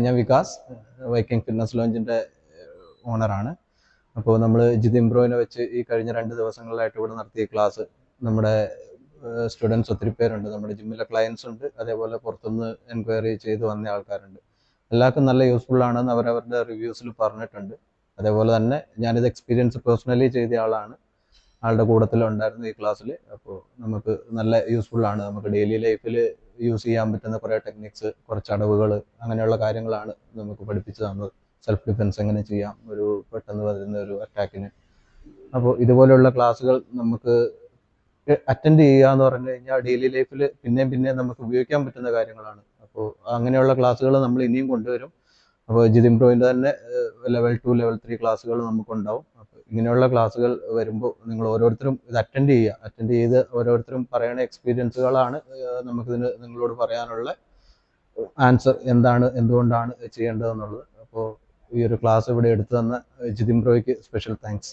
ഞാൻ Vikas, Viking fitness ലോഞ്ചിൻ്റെ ഓണറാണ്. അപ്പോൾ നമ്മൾ ജിതിൻ ബ്രോയിനെ വെച്ച് ഈ കഴിഞ്ഞ 2 ദിവസങ്ങളിലായിട്ട് ഇവിടെ നടത്തിയ ക്ലാസ് നമ്മുടെ സ്റ്റുഡൻസ് ഒത്തിരി പേരുണ്ട്. നമ്മുടെ ജിമ്മിലെ ക്ലയൻസ് ഉണ്ട്, അതേപോലെ പുറത്തുനിന്ന് എൻക്വയറി ചെയ്ത് വന്ന ആൾക്കാരുണ്ട്. എല്ലാവർക്കും നല്ല യൂസ്ഫുൾ ആണെന്ന് അവരവരുടെ റിവ്യൂസിൽ പറഞ്ഞിട്ടുണ്ട്. അതേപോലെ തന്നെ ഞാനിത് എക്സ്പീരിയൻസ് പേഴ്സണലി ചെയ്ത ആളാണ്, ആളുടെ കൂട്ടത്തിലുണ്ടായിരുന്നു ഈ ക്ലാസ്സിൽ. അപ്പോൾ നമുക്ക് നല്ല യൂസ്ഫുൾ ആണ്. നമുക്ക് ഡെയിലി ലൈഫിൽ യൂസ് ചെയ്യാൻ പറ്റുന്ന കുറേ ടെക്നിക്സ്, കുറച്ച് അടവുകൾ, അങ്ങനെയുള്ള കാര്യങ്ങളാണ് നമുക്ക് പഠിപ്പിച്ചു തന്നത്. സെൽഫ് ഡിഫെൻസ് എങ്ങനെ ചെയ്യാം ഒരു പെട്ടെന്ന് വരുന്ന ഒരു അറ്റാക്കിന്. അപ്പോൾ ഇതുപോലെയുള്ള ക്ലാസ്സുകൾ നമുക്ക് അറ്റൻഡ് ചെയ്യുക എന്ന് പറഞ്ഞു കഴിഞ്ഞാൽ ഡെയിലി ലൈഫിൽ പിന്നെയും നമുക്ക് ഉപയോഗിക്കാൻ പറ്റുന്ന കാര്യങ്ങളാണ്. അപ്പോൾ അങ്ങനെയുള്ള ക്ലാസ്സുകൾ നമ്മൾ ഇനിയും കൊണ്ടുവരും. അപ്പോൾ ജിതിൻ ബ്രോയിൻ്റെ തന്നെ ലെവൽ 2, ലെവൽ 3 ക്ലാസ്സുകൾ നമുക്കുണ്ടാവും. അപ്പോൾ ഇങ്ങനെയുള്ള ക്ലാസ്സുകൾ വരുമ്പോൾ നിങ്ങൾ ഓരോരുത്തരും ഇത് അറ്റൻഡ് ചെയ്ത് ഓരോരുത്തരും പറയുന്ന എക്സ്പീരിയൻസുകളാണ് നമുക്കിതിന് നിങ്ങളോട് പറയാനുള്ള ആൻസർ, എന്തുകൊണ്ടാണ് ചെയ്യേണ്ടതെന്നുള്ളത്. അപ്പോൾ ഈ ഒരു ക്ലാസ് ഇവിടെ എടുത്തു തന്ന ജിതിൻ ബ്രോയ്ക്ക് സ്പെഷ്യൽ താങ്ക്സ്.